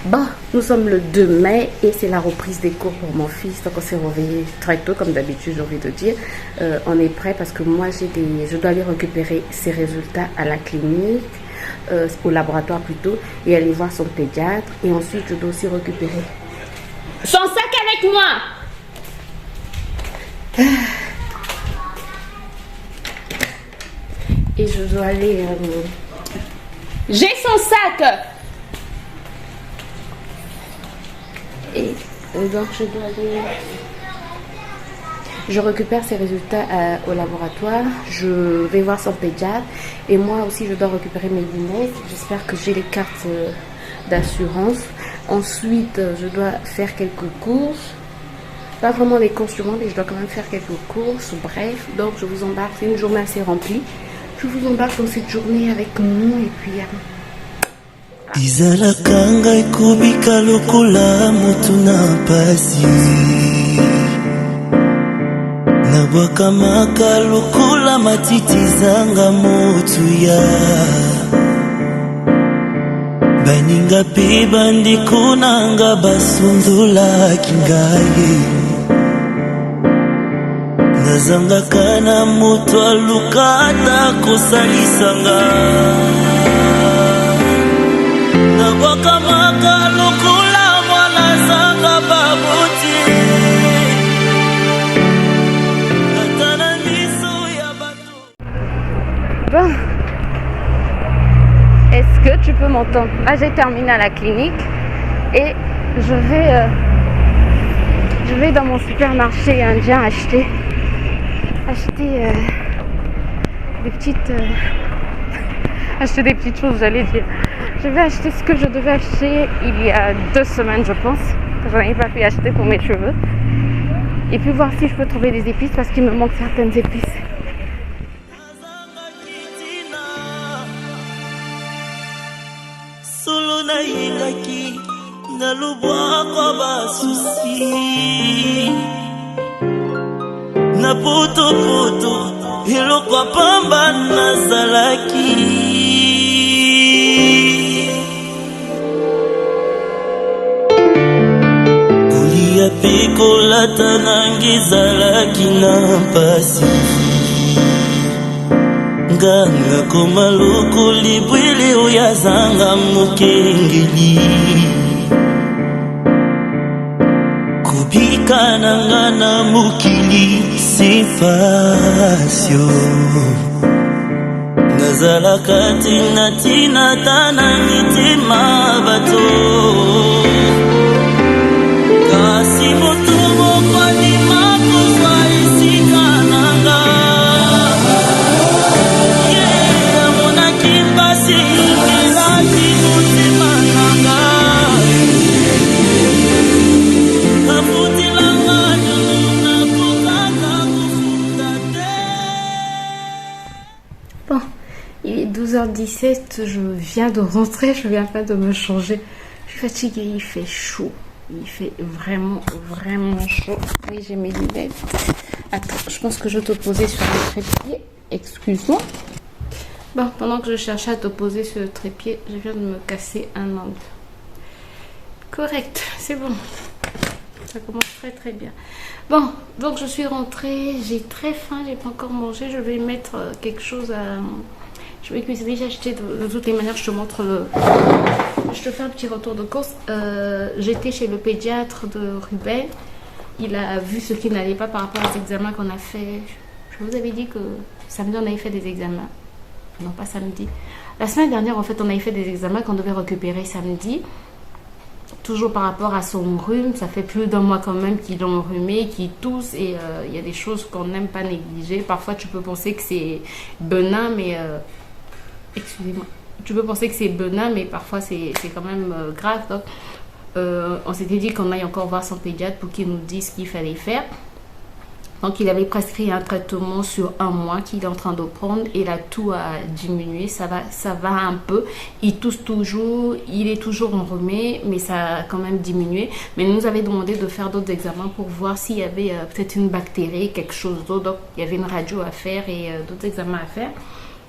Bon, nous sommes le 2 mai et c'est la reprise des cours pour mon fils. Donc on s'est réveillé très tôt, comme d'habitude, j'ai envie de dire. On est prêt parce que moi, je dois aller récupérer ses résultats à la clinique, au laboratoire plutôt, et aller voir son pédiatre. Et ensuite, je dois aussi récupérer son sac avec moi. Et je dois aller... J'ai son sac. Et donc je dois aller... Je récupère ses résultats au laboratoire. Je vais voir son pédiatre. Et moi aussi, je dois récupérer mes lunettes. J'espère que j'ai les cartes d'assurance. Ensuite, je dois faire quelques courses. Pas vraiment les courses sûrement, mais je dois quand même faire quelques courses. Bref, donc je vous embarque. C'est une journée assez remplie. Je vous embarque dans cette journée avec nous. Et puis... Izalaka ngai kubika lokola mutu na pasi Nabwaka maka lokola matiti zanga motuya Baninga pe bandeko nanga basundulaki ngai Nazangaka na moto aluka ata kosalisa ngai Nabokamaka lokula mwana zanga babuti Natana miso ya bato. Bon, est-ce que tu peux m'entendre? Là, j'ai terminé à la clinique et je vais dans mon supermarché indien acheter des petites choses, j'allais dire. Je vais acheter ce que je devais acheter il y a 2 semaines, je pense. J'en avais pas pu acheter pour mes cheveux. Et puis voir si je peux trouver des épices parce qu'il me manque certaines épices. Solo na yingaki na lubwa kwa basusi Na poto hilo kwa pamba na salaki Kulia piko lata nangi zalaki na pasi Nganga komaluku libwili uyazanga mukengeli Kubika nangana mukili sifasyo Nazalaka tina tana mitima bato Kasi mutumo kwa ni makuswa isika nanga Yeah, muna kimbasi ingilaki mutima nanga Afuti langa nyuna kukaka kufundate. Bon, il est 12h17, je viens de rentrer, je viens pas de me changer. Je suis fatiguée, il fait chaud. Il fait vraiment chaud. Oui, j'ai mes lunettes. Attends, je pense que je vais te poser sur le trépied. Excuse-moi. Bon, pendant que je cherchais à te poser sur le trépied, je viens de me casser un ongle. Correct, c'est bon. Ça commence très bien. Bon, donc je suis rentrée. J'ai très faim, j'ai pas encore mangé. Je vais mettre quelque chose à... Je vais cuisiner, j'ai acheté de toutes les manières, je te montre Je te fais un petit retour de course. J'étais chez le pédiatre de Ruben. Il a vu ce qui n'allait pas par rapport aux examens qu'on a fait. Je vous avais dit que samedi on avait fait des examens. Non, pas samedi. La semaine dernière, en fait, on avait fait des examens qu'on devait récupérer samedi. Toujours par rapport à son rhume. Ça fait plus d'1 mois quand même qu'il est enrhumé, qu'il tousse. Et il y a des choses qu'on n'aime pas négliger. Parfois, tu peux penser que c'est bénin, mais... excusez-moi. Tu peux penser que c'est bénin, mais parfois c'est quand même grave. Donc, on s'était dit qu'on aille encore voir son pédiatre pour qu'il nous dise ce qu'il fallait faire. Donc, il avait prescrit un traitement sur 1 mois qu'il est en train de prendre et la toux a diminué. Ça va un peu. Il tousse toujours, il est toujours enrhumé, mais ça a quand même diminué. Mais il nous avait demandé de faire d'autres examens pour voir s'il y avait peut-être une bactérie, quelque chose d'autre. Donc, il y avait une radio à faire et d'autres examens à faire.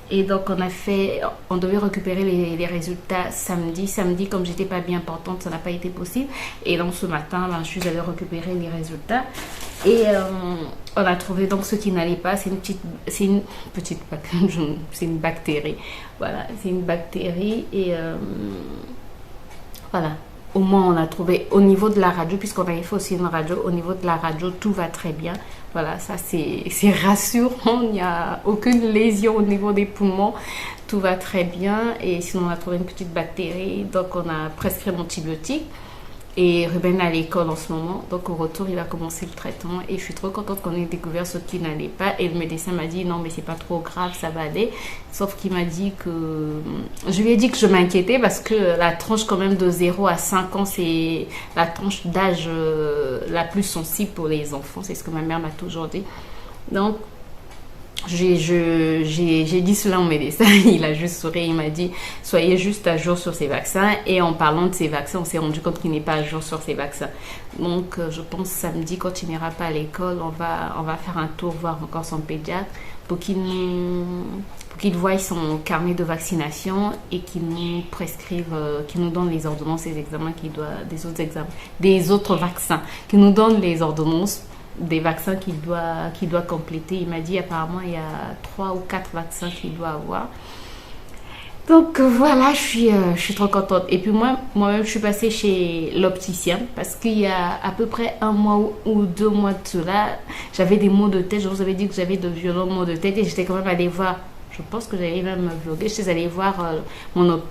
Et donc on devait récupérer les résultats samedi. Samedi, comme j'étais pas bien portante, ça n'a pas été possible. Et donc ce matin, ben, je suis allée récupérer les résultats. Et on a trouvé donc ce qui n'allait pas. C'est une bactérie. Voilà, c'est une bactérie. Et voilà. Au moins, on a trouvé au niveau de la radio, puisqu'on avait fait aussi une radio, au niveau de la radio, tout va très bien. Voilà, ça c'est rassurant. Il n'y a aucune lésion au niveau des poumons. Tout va très bien. Et sinon, on a trouvé une petite bactérie. Donc, on a prescrit l'antibiotique. Et Ruben est à l'école en ce moment. Donc, au retour, il va commencer le traitement. Et je suis trop contente qu'on ait découvert ce qui n'allait pas. Et le médecin m'a dit, non, mais c'est pas trop grave, ça va aller. Sauf qu'il m'a dit que... Je lui ai dit que je m'inquiétais parce que la tranche quand même de 0 à 5 ans, c'est la tranche d'âge la plus sensible pour les enfants. C'est ce que ma mère m'a toujours dit. Donc, j'ai dit cela au médecin, il a juste souri, il m'a dit soyez juste à jour sur ces vaccins. Et en parlant de ces vaccins, on s'est rendu compte qu'il n'est pas à jour sur ces vaccins. Donc je pense samedi, quand il n'ira pas à l'école, on va faire un tour voir encore son pédiatre pour qu'il voie son carnet de vaccination et qu'il nous prescrive, qu'il nous donne les ordonnances, les examens des autres vaccins, qu'il nous donne les ordonnances des vaccins qu'il doit compléter. Il m'a dit apparemment il y a 3 ou 4 vaccins qu'il doit avoir. Donc voilà, je suis trop contente. Et puis moi-même, je suis passée chez l'opticien parce qu'il y a à peu près 1 mois ou 2 mois de cela, j'avais des maux de tête. Je vous avais dit que j'avais de violents maux de tête et j'étais quand même allée voir, je pense que j'allais même vlogger, j'étais allée voir mon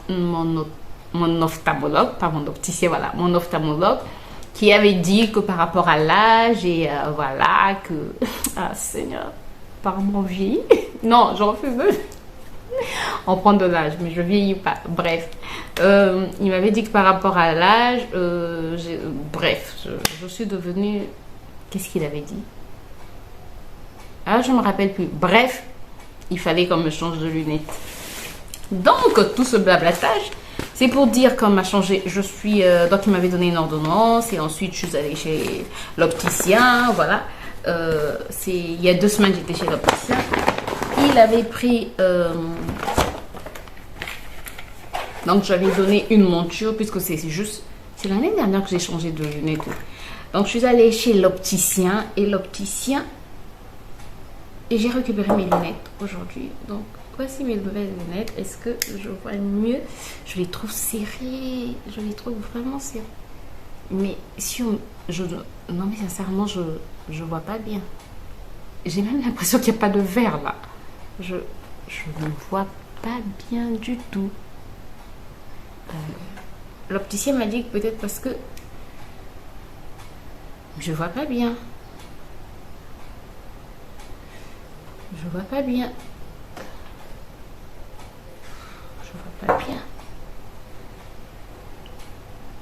ophtalmologue, pas mon opticien, voilà, mon ophtalmologue, qui avait dit que par rapport à l'âge et voilà que... Ah Seigneur, apparemment vieilli. Non, je refuse de... On prend de l'âge, mais je vieillis pas. Bref, il m'avait dit que par rapport à l'âge, je suis devenue... Qu'est-ce qu'il avait dit? Ah, je me rappelle plus. Bref, il fallait qu'on me change de lunettes. Donc, tout ce blablatage... C'est pour dire qu'on m'a changé, donc il m'avait donné une ordonnance et ensuite je suis allée chez l'opticien, voilà. Il y a 2 semaines j'étais chez l'opticien. Il avait pris, donc j'avais donné une monture puisque c'est l'année dernière que j'ai changé de lunettes. Donc je suis allée chez l'opticien et j'ai récupéré mes lunettes aujourd'hui. Donc voici mes nouvelles lunettes. Est-ce que je vois mieux? Je les trouve serrées. Je les trouve vraiment serrées. Mais non, mais sincèrement, je vois pas bien. J'ai même l'impression qu'il n'y a pas de verre là. Je ne vois pas bien du tout. L'opticien m'a dit que peut-être parce que je vois pas bien. Je vois pas bien. Pas bien.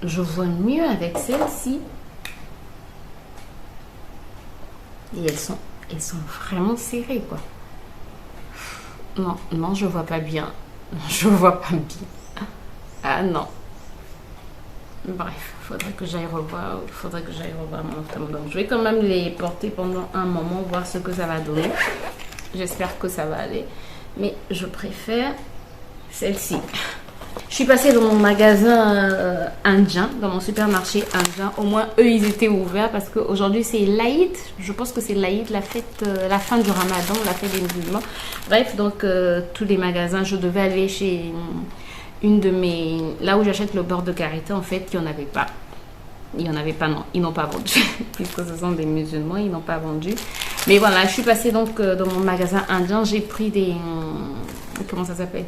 Je vois mieux avec celle-ci. Et elles sont vraiment serrées, quoi. Non, je vois pas bien. Je vois pas bien. Ah non. Bref, faudrait que j'aille revoir mon ophtalmologue. Je vais quand même les porter pendant un moment, voir ce que ça va donner. J'espère que ça va aller. Mais je préfère celle-ci. Je suis passée dans mon magasin indien, dans mon supermarché indien. Au moins, eux, ils étaient ouverts parce qu'aujourd'hui, c'est l'Aïd. Je pense que c'est l'Aïd, la fin du Ramadan, la fête des musulmans. Bref, donc, tous les magasins, je devais aller chez là où j'achète le beurre de karité, en fait, il n'y en avait pas. Il n'y en avait pas, non. Ils n'ont pas vendu. Puisque ce sont des musulmans, ils n'ont pas vendu. Mais voilà, je suis passée donc dans mon magasin indien. J'ai pris des... Comment ça s'appelle?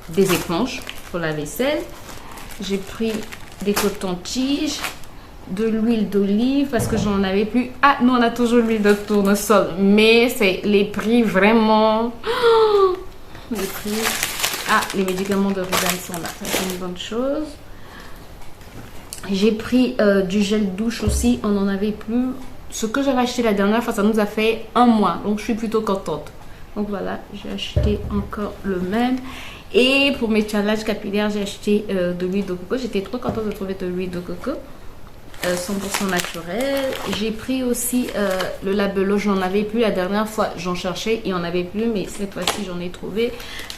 Des éponges pour la vaisselle. J'ai pris des cotons-tiges, de l'huile d'olive parce que j'en avais plus. Ah, nous on a toujours l'huile de tournesol, mais c'est les prix vraiment. Les prix. Ah, les médicaments de Ruben sont là. Ça, c'est une bonne chose. J'ai pris du gel douche aussi. On n'en avait plus. Ce que j'avais acheté la dernière fois, ça nous a fait 1 mois. Donc, je suis plutôt contente. Donc, voilà. J'ai acheté encore le même. Et pour mes challenges capillaires, j'ai acheté de l'huile de coco. J'étais trop contente de trouver de l'huile de coco. 100% naturel. J'ai pris aussi le Labello, je n'en avais plus la dernière fois, j'en cherchais, il n'y en avait plus, mais cette fois-ci j'en ai trouvé.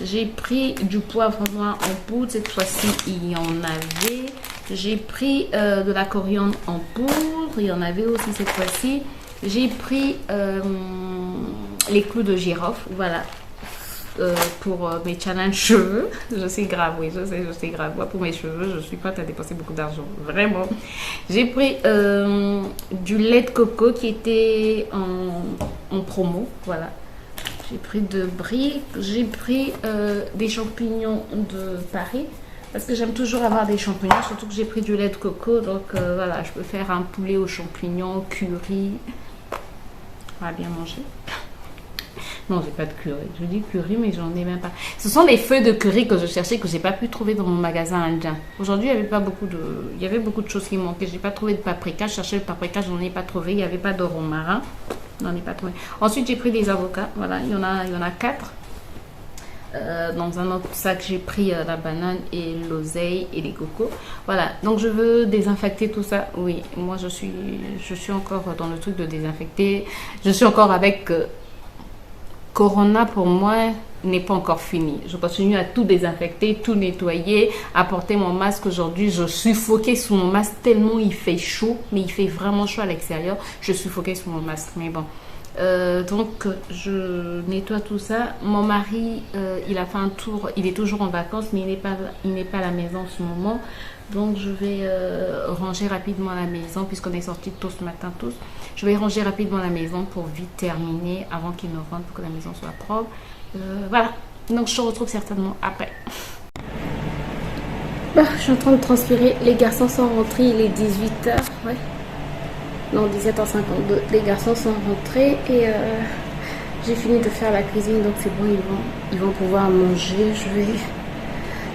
J'ai pris du poivre noir en poudre, cette fois-ci il y en avait. J'ai pris de la coriandre en poudre, il y en avait aussi cette fois-ci. J'ai pris les clous de girofle, voilà. Pour mes challenges cheveux, je sais grave, oui, je sais grave. Moi, pour mes cheveux, je suis prête à dépenser beaucoup d'argent, vraiment. J'ai pris du lait de coco qui était en promo, voilà. J'ai pris de briques, j'ai pris des champignons de Paris, parce que j'aime toujours avoir des champignons, surtout que j'ai pris du lait de coco, donc voilà, je peux faire un poulet aux champignons, curry, on va bien manger. Non, j'ai pas de curry. Je dis curry, mais j'en ai même pas. Ce sont les feuilles de curry que je cherchais, que j'ai pas pu trouver dans mon magasin indien. Aujourd'hui, il y avait beaucoup de choses qui manquaient. J'ai pas trouvé de paprika. Je cherchais le paprika, j'en ai pas trouvé. Il y avait pas de romarin. J'en ai pas trouvé. Ensuite, j'ai pris des avocats. Voilà, il y en a 4. Dans un autre sac, j'ai pris la banane et l'oseille et les cocos. Voilà, donc je veux désinfecter tout ça. Oui, moi, je suis encore dans le truc de désinfecter. Je suis encore avec... Corona pour moi n'est pas encore fini. Je continue à tout désinfecter, tout nettoyer, à porter mon masque aujourd'hui. Je suis suffoquée sous mon masque tellement il fait chaud, mais il fait vraiment chaud à l'extérieur. Je suis suffoquée sous mon masque, mais bon. Donc je nettoie tout ça. Mon mari, il a fait un tour. Il est toujours en vacances, mais il n'est pas à la maison en ce moment. Donc je vais ranger rapidement la maison puisqu'on est sortis tôt ce matin tous. Je vais ranger rapidement la maison pour vite terminer avant qu'il ne rentre, pour que la maison soit propre. Voilà, donc je te retrouve certainement après. Bah, je suis en train de transpirer. Les garçons sont rentrés, il est 18h. Ouais. Non, 17h52. Les garçons sont rentrés et j'ai fini de faire la cuisine, donc c'est bon, ils vont pouvoir manger.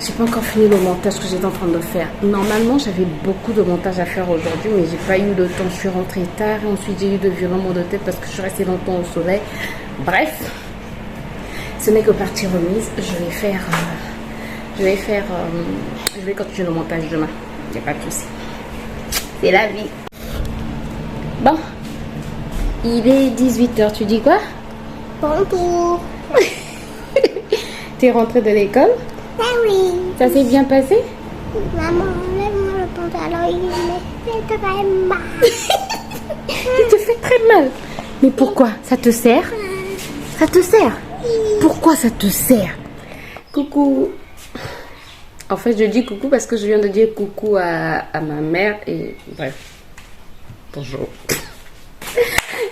J'ai pas encore fini le montage que j'étais en train de faire. Normalement, j'avais beaucoup de montage à faire aujourd'hui, mais j'ai pas eu le temps. Je suis rentrée tard et ensuite j'ai eu de violents maux de tête parce que je suis restée longtemps au soleil. Bref, ce n'est que partie remise. Je vais continuer le montage demain. Il n'y a pas de souci. C'est la vie. Bon, il est 18h. Tu dis quoi? Bonjour. T'es rentrée de l'école? Ah oui. Ça s'est bien passé? Maman, enlève-moi le pantalon, il me fait très mal. Il te fait très mal. Mais pourquoi? Ça te sert? Ça te sert? Pourquoi ça te sert? Coucou. En fait, je dis coucou parce que je viens de dire coucou à ma mère et bref. Bonjour.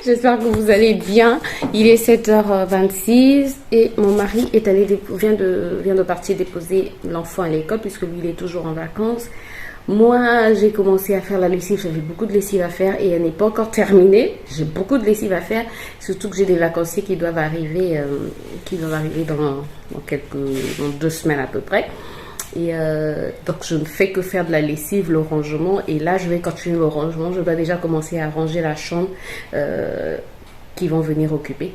J'espère que vous allez bien. Il est 7h26 et mon mari vient de partir déposer l'enfant à l'école puisque lui il est toujours en vacances. Moi, j'ai commencé à faire la lessive. J'avais beaucoup de lessive à faire et elle n'est pas encore terminée. J'ai beaucoup de lessive à faire, surtout que j'ai des vacanciers qui doivent arriver dans 2 semaines à peu près. Et donc je ne fais que faire de la lessive, le rangement, et là je vais continuer le rangement. Je dois déjà commencer à ranger la chambre qu'elles vont venir occuper,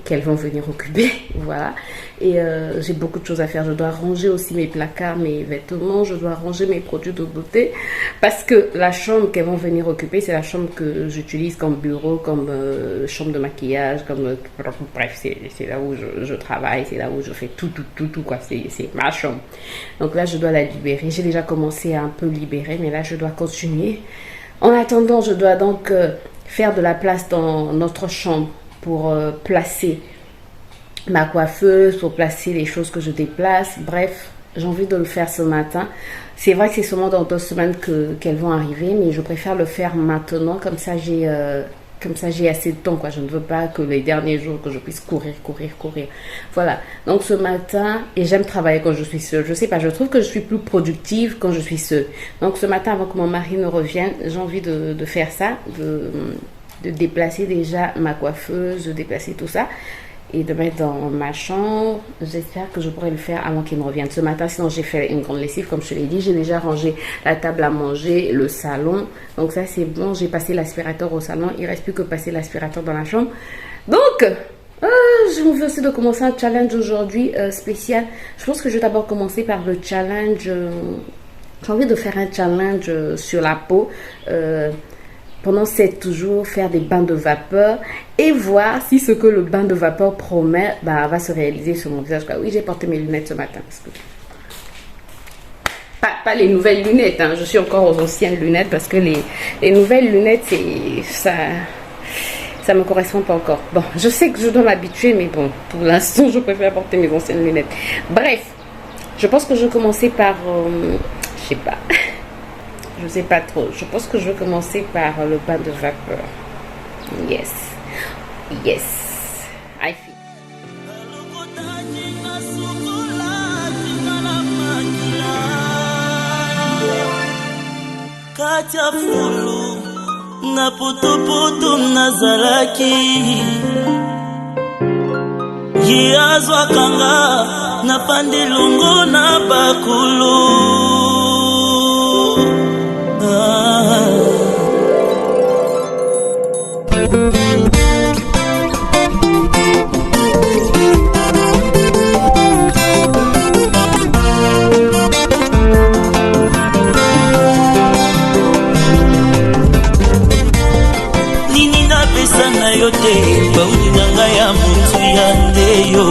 voilà. Et j'ai beaucoup de choses à faire. Je dois ranger aussi mes placards, mes vêtements, je dois ranger mes produits de beauté parce que la chambre qu'elles vont venir occuper, c'est la chambre que j'utilise comme bureau, comme chambre de maquillage, bref, c'est là où je travaille, c'est là où je fais tout quoi, c'est ma chambre. Donc là je dois la libérer. J'ai déjà commencé à un peu libérer, mais là je dois continuer. En attendant, je dois donc faire de la place dans notre chambre pour placer ma coiffeuse, pour placer les choses que je déplace. Bref, j'ai envie de le faire ce matin. C'est vrai que c'est seulement dans 2 semaines qu'elles vont arriver, mais je préfère le faire maintenant, comme ça j'ai assez de temps, quoi. Je ne veux pas que les derniers jours que je puisse courir. Voilà. Donc ce matin, et j'aime travailler quand je suis seule. Je sais pas, je trouve que je suis plus productive quand je suis seule. Donc ce matin, avant que mon mari ne revienne, j'ai envie de faire ça, de déplacer déjà ma coiffeuse, de déplacer tout ça et de mettre dans ma chambre. J'espère que je pourrai le faire avant qu'il me revienne ce matin. Sinon, j'ai fait une grande lessive, comme je te l'ai dit. J'ai déjà rangé la table à manger, le salon. Donc ça, c'est bon. J'ai passé l'aspirateur au salon. Il ne reste plus que passer l'aspirateur dans la chambre. Donc, j'ai envie aussi de commencer un challenge aujourd'hui spécial. Je pense que je vais d'abord commencer par le challenge. J'ai envie de faire un challenge sur la peau. pendant 7 jours, faire des bains de vapeur et voir si ce que le bain de vapeur promet va se réaliser sur mon visage. Oui, j'ai porté mes lunettes ce matin. Parce que... pas les nouvelles lunettes, hein. Je suis encore aux anciennes lunettes parce que les nouvelles lunettes, ça me correspond pas encore. Bon, je sais que je dois m'habituer, mais bon, pour l'instant, je préfère porter mes anciennes lunettes. Bref, je pense que je vais commencer par... je sais pas. Je sais pas trop. Je pense que je vais commencer par le bain de vapeur. Yes. Yes. I feel. Katia fulu na putuputu nazalaki Yazwa kanga na pandilungu na bakulu na yote bauninganga ya mutu ya ndeyo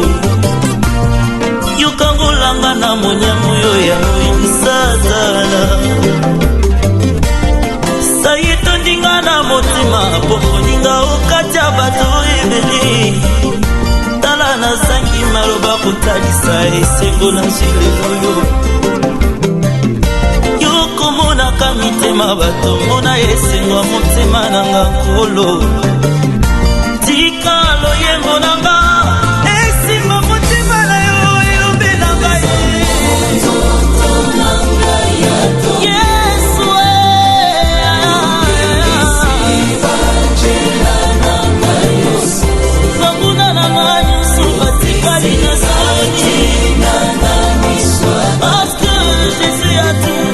yukangolanga na monyamu yo ya moyisazala sayito ndinga na motima pokoninga okati ya bato ebele tala na zangi maloba kotalisa esengo na zileloyo yokomonaka mitema bato mona esengo ya motema nanga nkolo Tikalo yembo nanga esimba mutima na yo elobe nanga Yesu Nanguna nanga nyusu batikali na zani Parce que Jésus a tout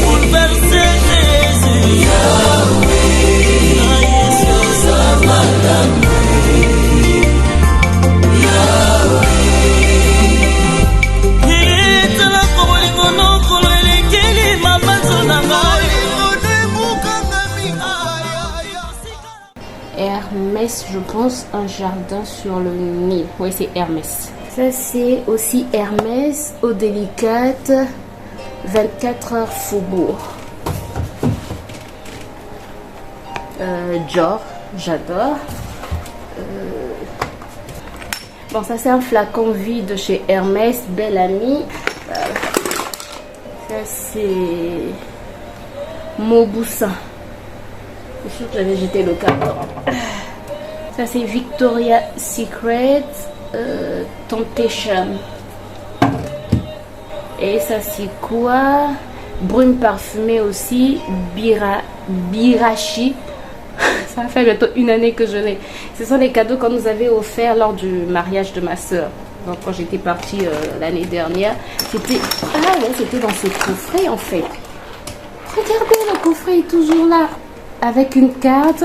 bouleversé Jésus Hermès, je pense, un jardin sur le Nil. Oui, c'est Hermès. Ça, c'est aussi Hermès, eau délicate, 24 heures Faubourg. Dior, j'adore. Bon, ça, c'est un flacon vide chez Hermès, Belle Amie. Ça, c'est Mauboussin. Je suis sûre que j'avais jeté le carton. Ça, c'est Victoria's Secret Temptation. Et ça, c'est quoi? Brume parfumée aussi. Birachi. Ça fait bientôt une année que je l'ai. Ce sont les cadeaux qu'on nous avait offerts lors du mariage de ma soeur. Donc, quand j'étais partie l'année dernière, c'était... Ah ouais, c'était dans ce coffret, en fait. Regardez, le coffret est toujours là. Avec une carte.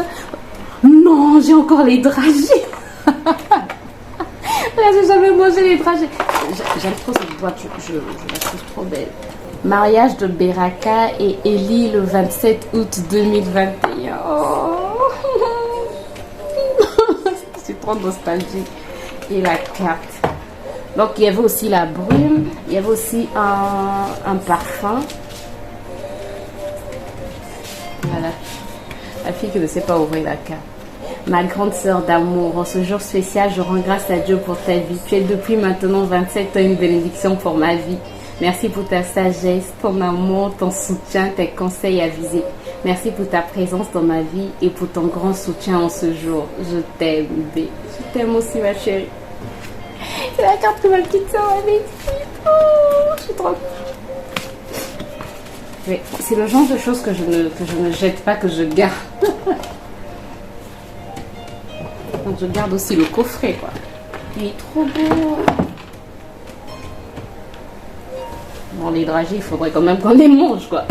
Non, j'ai encore les dragées. Là, j'ai jamais mangé les dragées. J'aime trop cette boîte. Je la trouve trop belle. Mariage de Beraka et Ellie le 27 août 2021. Oh. C'est trop nostalgique. Et la carte. Donc, il y avait aussi la brume. Il y avait aussi un parfum. Voilà. La fille qui ne sait pas ouvrir la carte. Ma grande sœur d'amour, en ce jour spécial, je rends grâce à Dieu pour ta vie. Tu es depuis maintenant 27 ans une bénédiction pour ma vie. Merci pour ta sagesse, ton amour, ton soutien, tes conseils avisés. Merci pour ta présence dans ma vie et pour ton grand soutien en ce jour. Je t'aime, bébé. Je t'aime aussi, ma chérie. C'est la carte que ma petite sœur avait écrite. Oh, je suis trop... C'est le genre de choses que je ne jette pas, que je garde. Donc je garde aussi le coffret, quoi. Il est trop beau. Bon, les dragées, il faudrait quand même qu'on les mange, quoi.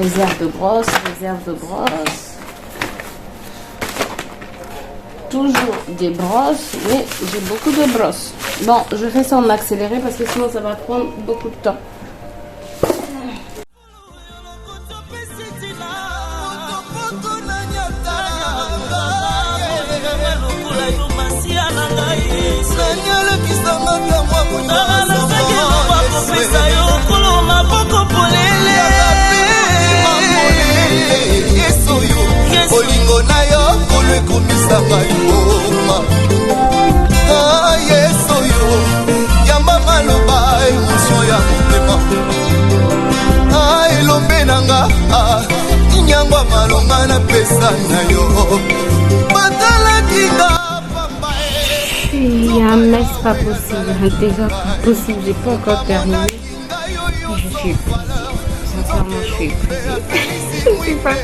Réserve de brosse, réserve de brosse. toujours des brosses, mais j'ai beaucoup de brosses. Bon, je fais ça en accéléré parce que sinon ça va prendre beaucoup de temps. olingo na yo koloekumisanga liboma yesu yo yamba maloba emotio ya motema elombe nanga inyangwa malonga na pesa na yo batalakinga Mais c'est pas possible, déjà pas possible, j'ai pas encore terminé. Je suis sincèrement je suis épuisée. Je sais pas.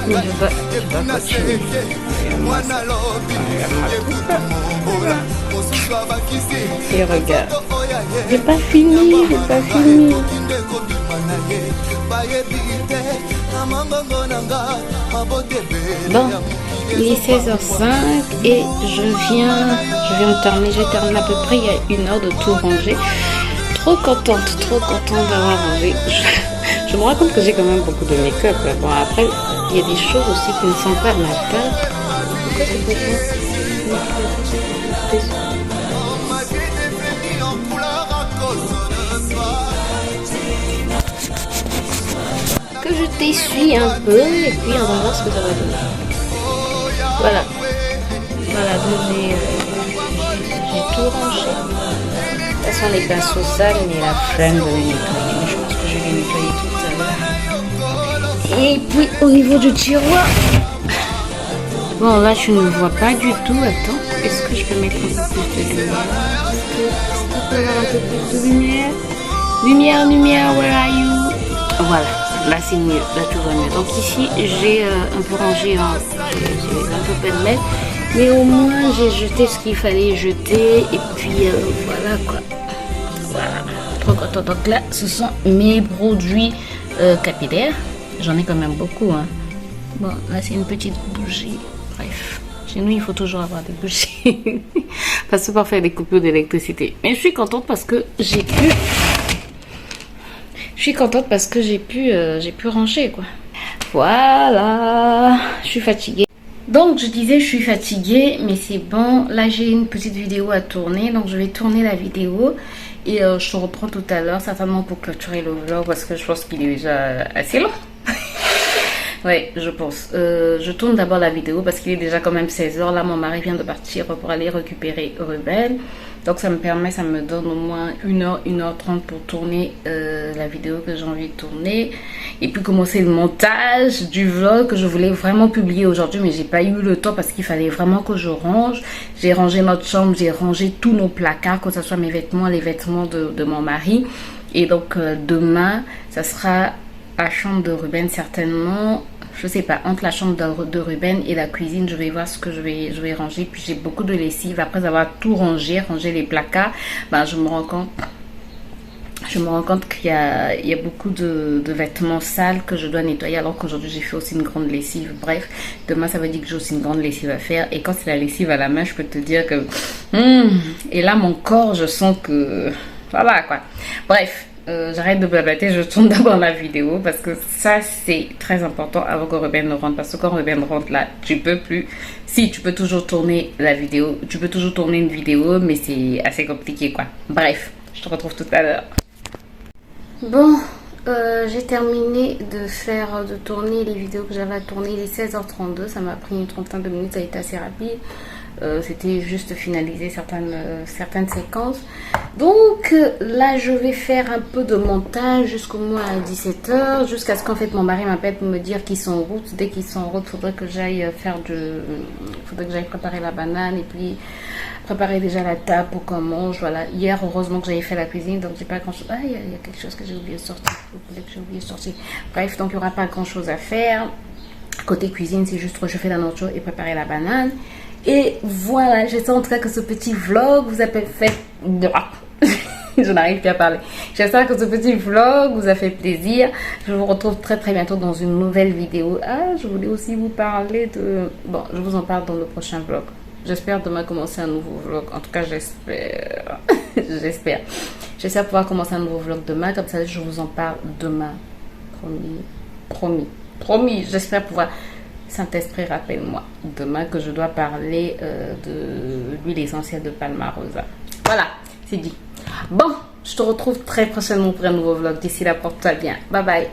Mais je dois continuer. Et regarde, j'ai pas fini. Bon, il est 16h05 et je viens de terminer. J'ai terminé à peu près il y a 1 heure de tout ranger. Trop contente d'avoir rangé. Je me rends compte que j'ai quand même beaucoup de make-up. Bon, après, il y a des choses aussi qui ne sont pas à ma taille. Pourquoi c'est que je t'essuie un peu et puis on va voir ce que ça va donner. Voilà, donc j'ai tout rangé. De toute façon, les pinceaux sales, mais la flemme de les nettoyer. Mais je pense que je vais les nettoyer tout à l'heure. Et puis, au niveau du tiroir, bon, là, je ne vois pas du tout. Attends, est-ce que je peux mettre un peu plus de lumière? Est-ce qu'on peut avoir un peu plus de lumière? Lumière, where are you? Voilà. Là c'est mieux, là tout va mieux. Donc ici j'ai un peu rangé, j'ai un peu pêle-mêle, mais au moins j'ai jeté ce qu'il fallait jeter et puis voilà quoi. Voilà, trop content. Donc là ce sont mes produits capillaires, j'en ai quand même beaucoup hein. Bon là c'est une petite bougie, bref. Chez nous il faut toujours avoir des bougies parce que pour faire des coupures d'électricité. Mais je suis contente parce que j'ai pu... j'ai pu ranger quoi. Voilà, je suis fatiguée. Donc je disais je suis fatiguée, mais c'est bon. Là j'ai une petite vidéo à tourner, donc je vais tourner la vidéo et je te reprends tout à l'heure certainement pour clôturer le vlog parce que je pense qu'il est déjà assez long. Ouais, je pense. Je tourne d'abord la vidéo parce qu'il est déjà quand même 16h. Là, mon mari vient de partir pour aller récupérer Ruben. Donc, ça me donne au moins 1h, 1h30 pour tourner la vidéo que j'ai envie de tourner. Et puis, commencer le montage du vlog que je voulais vraiment publier aujourd'hui. Mais j'ai pas eu le temps parce qu'il fallait vraiment que je range. J'ai rangé notre chambre, j'ai rangé tous nos placards, que ce soit mes vêtements, les vêtements de mon mari. Et donc, demain, ça sera la chambre de Ruben certainement. Je sais pas, entre la chambre de Ruben et la cuisine, je vais voir ce que je vais ranger. Puis j'ai beaucoup de lessive. Après avoir tout rangé les placards, ben, je me rends compte qu'il y a beaucoup de vêtements sales que je dois nettoyer. Alors qu'aujourd'hui j'ai fait aussi une grande lessive. Bref, demain ça veut dire que j'ai aussi une grande lessive à faire. Et quand c'est la lessive à la main, je peux te dire que... et là mon corps, je sens que... Voilà quoi. Bref. J'arrête de blablater, je tourne d'abord la vidéo parce que ça c'est très important avant que Ruben ne rentre, parce que quand Ruben rentre là tu peux plus, si tu peux toujours tourner la vidéo, tu peux toujours tourner une vidéo mais c'est assez compliqué quoi. Bref, je te retrouve tout à l'heure. Bon, j'ai terminé de tourner les vidéos que j'avais à tourner. Il est 16h32, ça m'a pris une trentaine de minutes, ça a été assez rapide. C'était juste finaliser certaines séquences. Donc là je vais faire un peu de montage jusqu'au moins à 17h, jusqu'à ce qu'en fait mon mari m'appelle pour me dire qu'ils sont en route. Dès qu'ils sont en route, faudrait que j'aille préparer la banane et puis préparer déjà la table pour qu'on mange. Voilà, hier heureusement que j'avais fait la cuisine, donc j'ai pas grand chose. Il y a quelque chose que j'ai oublié de sortir. Bref, donc il n'y aura pas grand chose à faire. Côté cuisine, c'est juste réchauffer la nourriture et préparer la banane. Et voilà, j'espère en tout cas que ce petit vlog vous a fait... Je n'arrive plus à parler. J'espère que ce petit vlog vous a fait plaisir. Je vous retrouve très très bientôt dans une nouvelle vidéo. Ah, je voulais aussi vous parler de... Bon, je vous en parle dans le prochain vlog. J'espère demain commencer un nouveau vlog. En tout cas, j'espère. J'espère pouvoir commencer un nouveau vlog demain. Comme ça, je vous en parle demain. Promis. J'espère pouvoir... Saint-Esprit, rappelle-moi demain que je dois parler de l'huile essentielle de Palmarosa. Voilà, c'est dit. Bon, je te retrouve très prochainement pour un nouveau vlog. D'ici là, porte-toi bien. Bye bye.